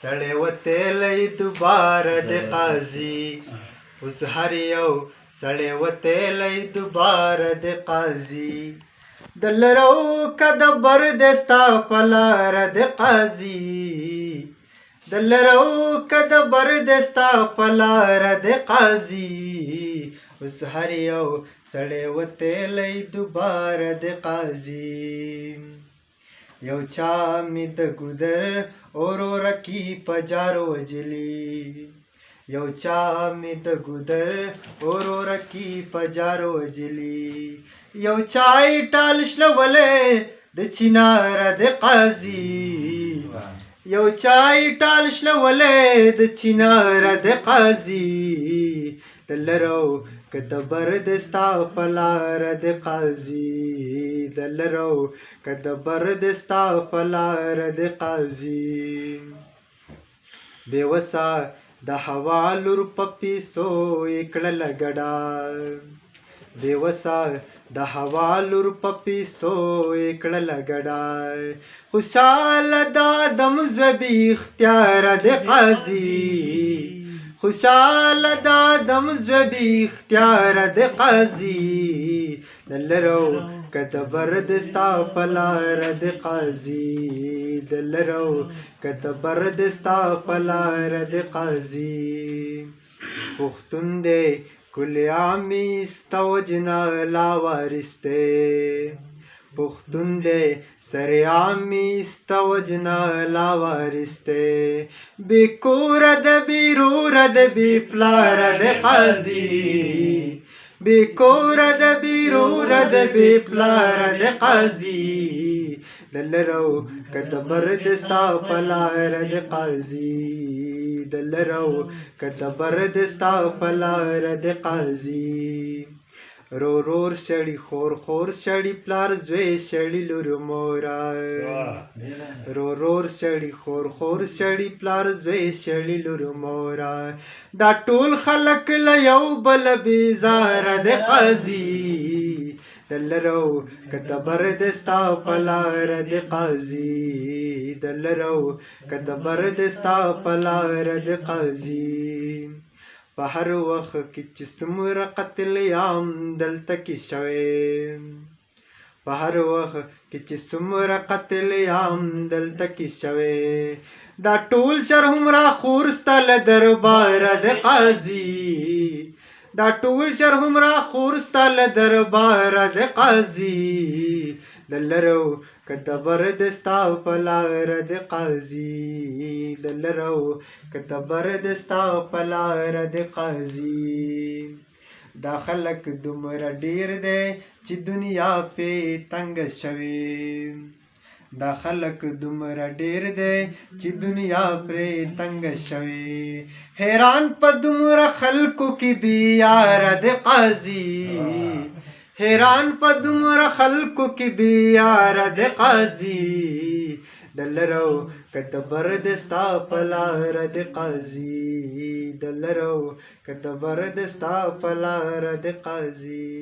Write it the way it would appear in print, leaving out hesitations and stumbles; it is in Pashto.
سړی وتلی دوباره د قاضي اوس هر یو سړی وتلی دوباره د قاضي د لرو که د بر د ستا په لاره د قاضي د لرو که د بر د ستا په لاره د قاضي اوس هر یو سړی وتلی دوباره د قاضي یو چا می د ګودر اوروره کی په جار وجلی یو چا می د ګودر اوروره کی په جار وجلی یو چای ټال شلولی د چنار د قاضي یو چای ټال شلولی د چنار د قاضي د لرو که د بر د ستا په لاره د قاضي د لرو که د بر د ستا په لاره د قاضي بې وسه د هوا لور په پیسو یې کړله ګډه بې وسه د هوا لور په پیسو یې کړله ګډه خوشحاله دا دم زوی بې اختیاره د قاضي خوشحاله دا دم زوی بې اختیاره د قاضي د لرو که د بر د ستا په لاره د قاضي د لرو که د بر د ستا په لاره د قاضي پښتون دی کل عامی ستا وجنه لا وارث دی پښتون دی سر عامی ستا وجنه لا وارث دی بې کوره د بې روره د بې پلاره د قاضي بې کوره د بې روره د بې پلاره د قاضي د لرو که د بر د ستا په لاره د قاضي د لرو که د بر د ستا په لاره د قاضي رور شړي خور شړي پلار زوی شړي لور موره رور شړي خور شړي پلار زوی شړي لور موره دا ټول خلک له یو بل بیزاره د قاضي د لرو که د بر د ستا په لاره د قاضي د لرو که د بر د ستا په لاره د قاضي په هر وخت کې چې څومره قتل عام دلته کې شوی په هر وخت کې چې څومره قتل عام دلته کې شوی دا ټول شر هم راخور ستا له درباره د قاضي دا ټول شر هم راخور ستا له درباره د قاضي د لرو که د بر د ستا په لاره د قاضي د لرو که د بر د ستا په لاره د قاضي دا خلک دومره ډیر دی چې دنیا پې تنګه شوې دا خلک دومره ډیر دی چې دنیا پرې تنګه شوې حیران په دومره خلکو کې بې یاره د قاضي حیران په دومره خلکو کې بې یاره د قاضي د لرو که د بر د ستا په لاره د قاضي د لرو که د بر د ستا په لاره د قاضي